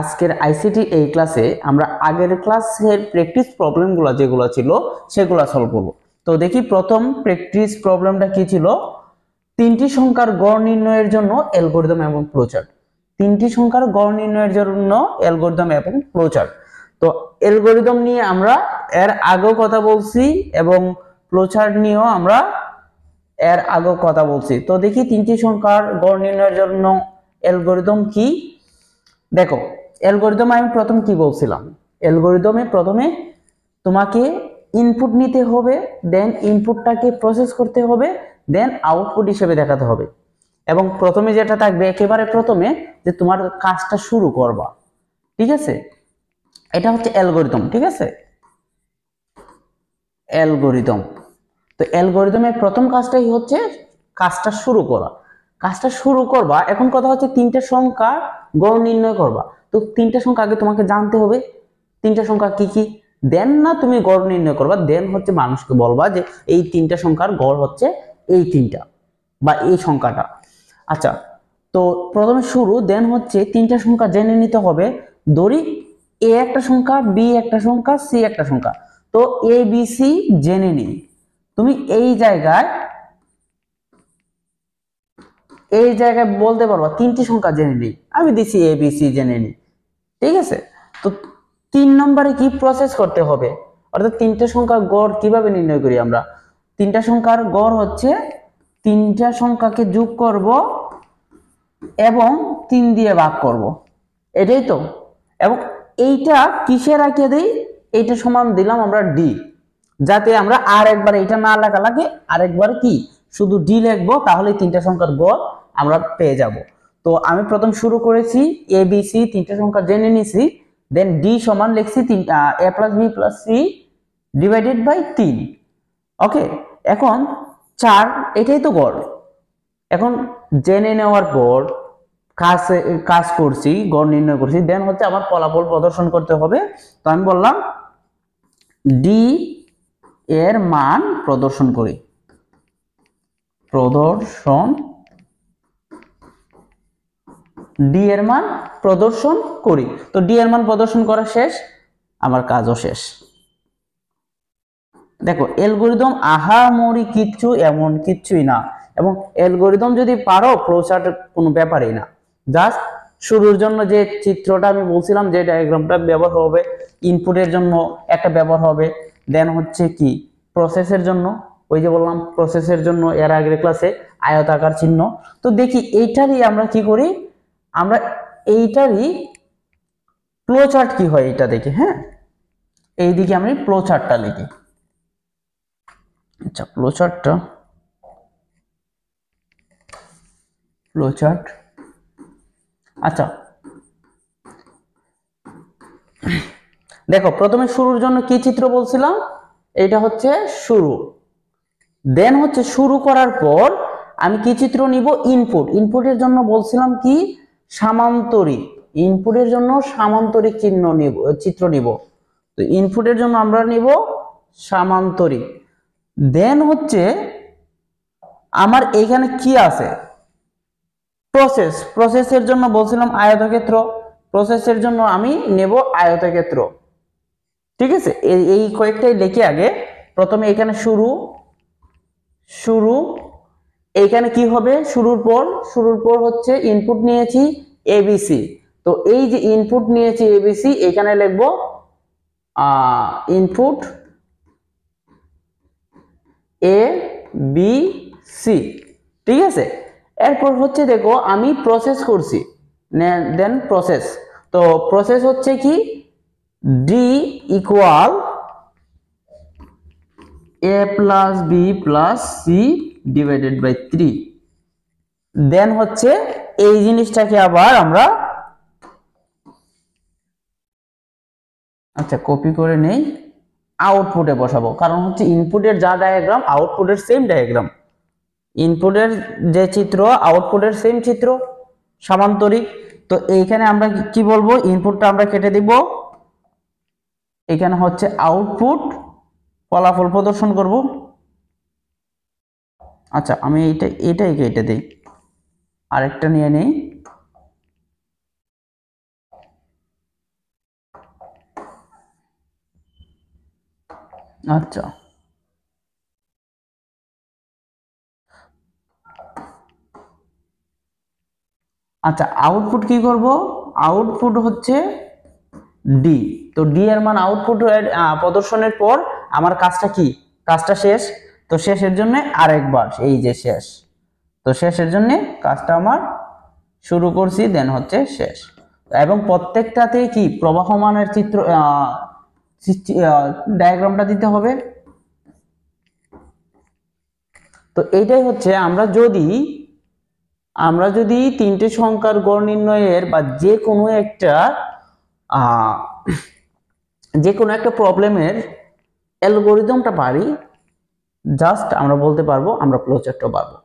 আজকের আইসিটি এই ক্লাসে আমরা আগের ক্লাসের প্র্যাকটিস প্রবলেমগুলো যেগুলো ছিল সেগুলো সলভ করব। তো দেখি প্রথম প্র্যাকটিস প্রবলেমটা কি ছিল, তিনটি সংখ্যার গড় নির্ণয়ের জন্য অ্যালগরিদম এবং ফ্লোচার্ট। তিনটি সংখ্যার গড় নির্ণয়ের জন্য অ্যালগরিদম এবং ফ্লোচার্ট। তো অ্যালগরিদম নিয়ে আমরা এর আগেও কথা বলছি এবং ফ্লোচার্ট নিয়েও আমরা এর আগেও কথা বলছি। তো দেখি তিনটি সংখ্যার গড় নির্ণয়ের জন্য অ্যালগরিদম কি। দেখো অ্যালগরিদম আমি প্রথম কি বলছিলাম, অ্যালগরিদমে প্রথমে তোমাকে ইনপুট নিতে হবে, দেন ইনপুটটাকে প্রসেস করতে হবে, দেন আউটপুট হিসেবে দেখাতে হবে। এবং প্রথমে যেটা থাকবে একেবারে প্রথমে যে তোমার কাজটা শুরু করবা, ঠিক আছে, এটা হচ্ছে অ্যালগরিদম। ঠিক আছে, অ্যালগরিদম। তো অ্যালগরিদমের প্রথম কাজটাই হচ্ছে কাজটা শুরু করা। কাজটা শুরু করবা, এখন কথা হচ্ছে তিনটা সংখ্যা গড় নির্ণয় করবা। তো তিনটা সংখ্যা আগে তোমাকে জানতে হবে, তিনটা সংখ্যা কি কি, দেন না তুমি গড় নির্ণয় করবা, দেন হচ্ছে মানুষকে বলবা যে এই তিনটা সংখ্যার গড় হচ্ছে এই তিনটা বা এই সংখ্যাটা। আচ্ছা, তো প্রথমে শুরু, দেন হচ্ছে তিনটা সংখ্যা জেনে নিতে হবে। ধরি এ একটা সংখ্যা, বি একটা সংখ্যা, সি একটা সংখ্যা। তো এ বি সি জেনে নিই। তুমি এই জায়গায় বলতে পারবা তিনটি সংখ্যা জেনে নিই, আমি দিছি এ বি সি জেনে নিই। ঠিক আছে, তো 3 নম্বরে কি প্রসেস করতে হবে, অর্থাৎ তিনটা সংখ্যার গড় কিভাবে নির্ণয় করি আমরা। তিনটা সংখ্যার গড় হচ্ছে তিনটা সংখ্যাকে যোগ করব এবং 3 দিয়ে ভাগ করব, এটাই তো। এবং এইটা কিসে রাখিয়ে দেই, এইটা সমান দিলাম আমরা ডি, যাতে আমরা আর একবার এটা না লেখা লাগে, আরেকবার কি শুধু ডি লিখবো, তাহলে তিনটা সংখ্যার গড় আমরা পেয়ে যাব। তো আমি প্রথম শুরু করেছি এ বি সি, তিনটা সংখ্যা জেনে নিছি, দেন ডি সমান লিখছি A plus B plus C divided by 3। Okay, এখন 4, এটাই তো গড়। এখন জেনে নেওয়ার পর কাজ করছি, গড় নির্ণয় করছি, দেন হচ্ছে আমার ফলাফল প্রদর্শন করতে হবে। তো আমি বললাম ডি এর মান প্রদর্শন করি, ডি এর মান প্রদর্শন করি। তো ডি এর মান প্রদর্শন করা শেষ, আমার কাজও শেষ। দেখো অ্যালগরিদম আহামরি কিচ্ছু এমন কিচ্ছুই না, এবং অ্যালগরিদম যদি পারো ফ্লোচার্ট কোনো ব্যাপারই না। জাস্ট শুরুর জন্য যে চিত্রটা আমি বলছিলাম, যে ডায়াগ্রামটা ব্যবহার হবে, ইনপুটের জন্য একটা ব্যবহার হবে, দেন হচ্ছে কি প্রসেসের জন্য, ওই যে বললাম প্রসেসের জন্য এর আগের ক্লাসে আয়তাকার চিহ্ন। তো দেখি এইটারই আমরা কি করি, আমরা এইটারই ফ্লোচার্ট কি হয় এটা দেখি। হ্যাঁ, এইদিকে আমি ফ্লোচার্টটা লিখি। আচ্ছা, ফ্লোচার্ট আচ্ছা, দেখো প্রথমে শুরুর জন্য কি চিত্র বলছিলাম, এটা হচ্ছে শুরু। দেন হচ্ছে শুরু করার পর আমি কি চিত্র নিব, ইনপুটের জন্য বলছিলাম কি সামান্তরিক, ইনপুটের জন্য সামান্তরিক চিত্র নিব। তো ইনপুটের জন্য আমরা নিব সামান্তরিক। দেন হচ্ছে আমার এইখানে কি আছে, প্রসেসের জন্য বলছিলাম আয়তক্ষেত্র, প্রসেসের জন্য আমি নেব আয়তক্ষেত্র। ঠিক আছে, এই কয়েকটাই লিখে আগে। প্রথমে এখানে শুরু, এইখানে কি হবে, শুরুর পর হচ্ছে ইনপুট নিয়েছি এবিসি। তো এই যে ইনপুট নিয়েছি এবিসি, এখানে লিখব ইনপুট এ বি সি। ঠিক আছে, এরপর হচ্ছে দেখো আমি প্রসেস করছি, দেন প্রসেস। তো প্রসেস হচ্ছে কি D equal A plus B plus C divided by 3। Then হচ্ছে এই জিনিসটাকে আবার আমরা আচ্ছা কপি করে নেই, আউটপুটে বসাবো, কারণ হচ্ছে ইনপুটের যা ডায়াগ্রাম আউটপুটের সেম ডায়াগ্রাম, ইনপুটের যে চিত্র আউটপুটের সেম চিত্র, সামান্তরিক। তো এইখানে আমরা কি বলবো, ইনপুটটা আমরা কেটে দিব, এখানে হচ্ছে আউটপুট, ফলাফল প্রদর্শন করব। আচ্ছা আমি এটাই কেটে দিই, আরেকটা নিয়ে নেই। আচ্ছা, আচ্ছা আউটপুট কি করব? আউটপুট হচ্ছে ডি। তো ডি এর মান আউটপুট প্রদর্শনের পর আমার কাজটা কি? কাজটা শেষ। তো শেষের জন্য আরেকবার এই যে শেষ। তো শেষের জন্য কাজটা আমার শুরু করছি, দেন হচ্ছে শেষ। এবং প্রত্যেকটাতে কি প্রবাহমানের চিত্র ডায়াগ্রামটা দিতে হবে। তো এইটাই হচ্ছে আমরা যদি তিনটে সংখ্যার গড় নির্ণয়ের বা আহ, যে কোনো একটা প্রবলেমের অ্যালগোরিদমটা পারি, জাস্ট আমরা বলতে পারবো আমরা ফ্লোচার্টও পারবো।